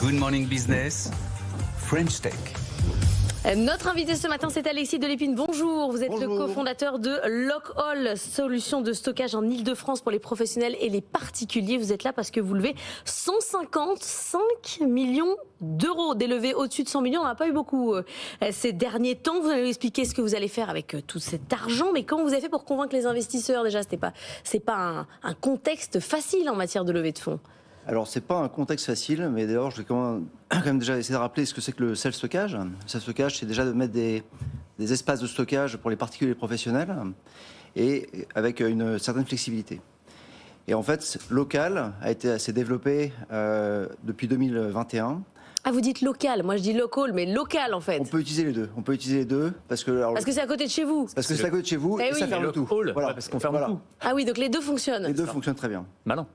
Good Morning Business, French Tech. Notre invité ce matin, c'est Alexis Delépine. Bonjour, vous êtes le cofondateur de Lockall, solution de stockage en Ile-de-France pour les professionnels et les particuliers. Vous êtes là parce que vous levez 155 millions d'euros. Des levées au-dessus de 100 millions, on n'a pas eu beaucoup ces derniers temps. Vous allez nous expliquer ce que vous allez faire avec tout cet argent. Mais comment vous avez fait pour convaincre les investisseurs? Déjà, c'est pas un contexte facile en matière de levée de fonds. Alors, c'est pas un contexte facile, mais d'ailleurs, je vais quand même déjà essayer de rappeler ce que c'est que le self-stockage. Le self-stockage, c'est déjà de mettre des espaces de stockage pour les particuliers et les professionnels, et avec une certaine flexibilité. Et en fait, Lockall s'est développé depuis 2021. Ah, vous dites local, moi je dis local, mais local en fait. On peut utiliser les deux. Parce que c'est à côté de chez vous. Parce que c'est à côté de chez vous et ça ferme tout. Voilà, parce qu'on ferme tout. Ah oui, donc les deux fonctionnent. Les deux fonctionnent très bien. Malin.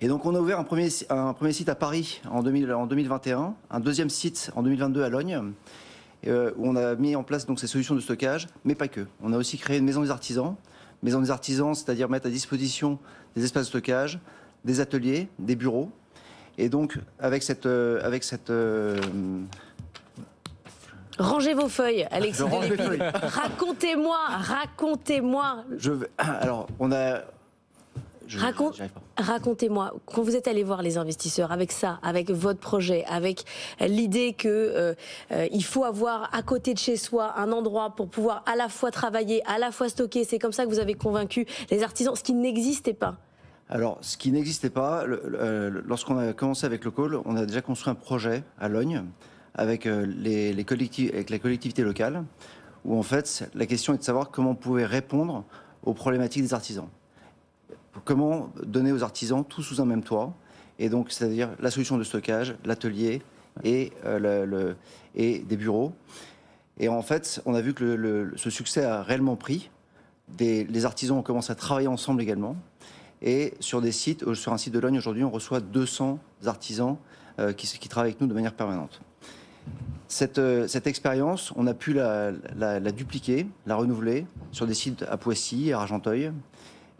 Et donc on a ouvert un premier site à Paris en 2021, un deuxième site en 2022 à Logne, où on a mis en place donc ces solutions de stockage, mais pas que. On a aussi créé une maison des artisans. Maison des artisans, c'est-à-dire mettre à disposition des espaces de stockage, des ateliers, des bureaux. Et donc avec cette Rangez vos feuilles, Alexis Delépine. Racontez-moi. Alors on a. Racontez-moi, quand vous êtes allé voir les investisseurs avec ça, avec votre projet, avec l'idée que il faut avoir à côté de chez soi un endroit pour pouvoir à la fois travailler, à la fois stocker, c'est comme ça que vous avez convaincu les artisans, ce qui n'existait pas. Alors, ce qui n'existait pas, lorsqu'on a commencé avec Lockall, on a déjà construit un projet à Logne avec les collectivités locales, où en fait, la question est de savoir comment on pouvait répondre aux problématiques des artisans. Comment donner aux artisans tout sous un même toit, et donc c'est-à-dire la solution de stockage, l'atelier et des bureaux. Et en fait, on a vu que ce succès a réellement pris. Les artisans ont commencé à travailler ensemble également. Et sur un site de Logne aujourd'hui, on reçoit 200 artisans qui travaillent avec nous de manière permanente. Cette expérience, on a pu la dupliquer, la renouveler sur des sites à Poissy, à Argenteuil.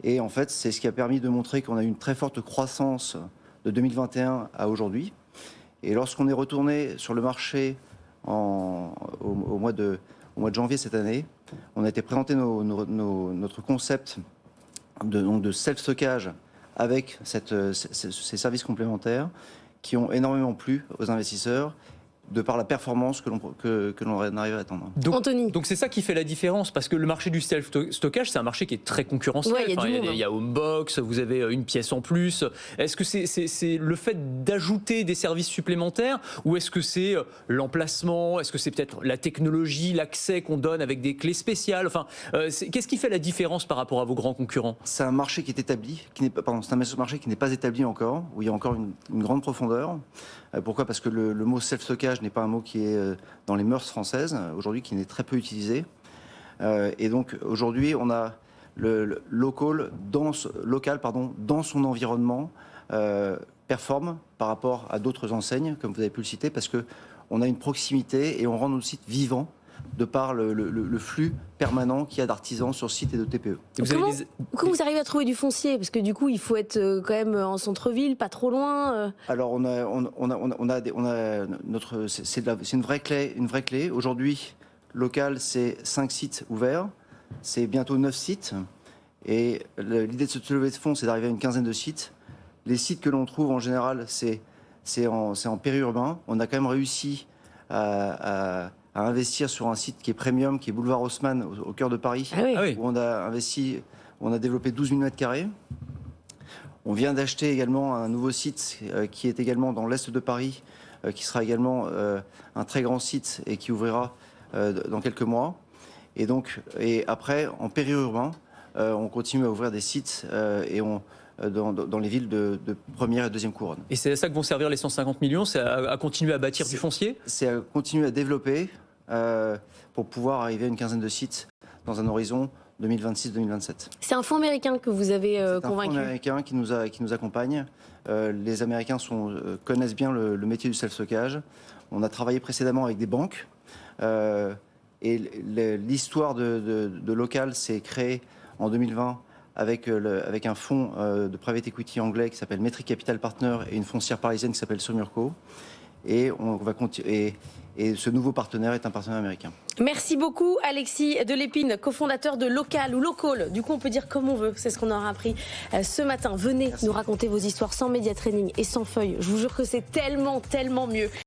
Et en fait, c'est ce qui a permis de montrer qu'on a eu une très forte croissance de 2021 à aujourd'hui. Et lorsqu'on est retourné sur le marché au mois de janvier cette année, on a été présenter notre concept de self-stockage avec ces services complémentaires qui ont énormément plu aux investisseurs, de par la performance que l'on arrive à attendre. Donc c'est ça qui fait la différence, parce que le marché du self-stockage, c'est un marché qui est très concurrentiel. Ouais, il y a Homebox, vous avez une pièce en plus. Est-ce que c'est le fait d'ajouter des services supplémentaires, ou est-ce que c'est l'emplacement, est-ce que c'est peut-être la technologie, l'accès qu'on donne avec des clés spéciales? Enfin, qu'est-ce qui fait la différence par rapport à vos grands concurrents? C'est un marché qui est établi, c'est un marché qui n'est pas établi encore, où il y a encore une grande profondeur. Pourquoi ? Parce que le mot self-stockage n'est pas un mot qui est dans les mœurs françaises, aujourd'hui, qui n'est très peu utilisé. Et donc, aujourd'hui, on a le local dans son environnement, performe par rapport à d'autres enseignes, comme vous avez pu le citer, parce qu'on a une proximité et on rend nos sites vivants de par le flux permanent qu'il y a d'artisans sur site et de TPE. Comment vous arrivez à trouver du foncier? Parce que du coup, il faut être quand même en centre-ville, pas trop loin. Alors, c'est une vraie clé. Aujourd'hui, Lockall, c'est 5 sites ouverts. C'est bientôt 9 sites. Et l'idée de cette levée de fonds, c'est d'arriver à une quinzaine de sites. Les sites que l'on trouve, en général, c'est en périurbain. On a quand même réussi à investir sur un site qui est premium, qui est boulevard Haussmann, au cœur de Paris, où on a développé 12 000 m². On vient d'acheter également un nouveau site qui est également dans l'est de Paris, qui sera également un très grand site et qui ouvrira dans quelques mois. Et après, en périurbain, on continue à ouvrir des sites dans les villes de première et deuxième couronne. Et c'est à ça que vont servir les 150 millions, c'est à continuer à bâtir du foncier? C'est à continuer à développer pour pouvoir arriver à une quinzaine de sites dans un horizon 2026-2027. C'est un fonds américain que vous avez convaincu? C'est un fonds américain qui nous accompagne. Les Américains connaissent bien le métier du self-stockage. On a travaillé précédemment avec des banques. Et l'histoire de Lockall s'est créée en 2020 avec un fonds de private equity anglais qui s'appelle Metric Capital Partners et une foncière parisienne qui s'appelle Somurco. et on va continuer. Et ce nouveau partenaire est un partenaire américain. Merci beaucoup Alexis Delépine, cofondateur de Local ou Local. Du coup, on peut dire comme on veut. C'est ce qu'on aura appris ce matin. Venez nous raconter vos histoires sans média training et sans feuilles. Je vous jure que c'est tellement mieux.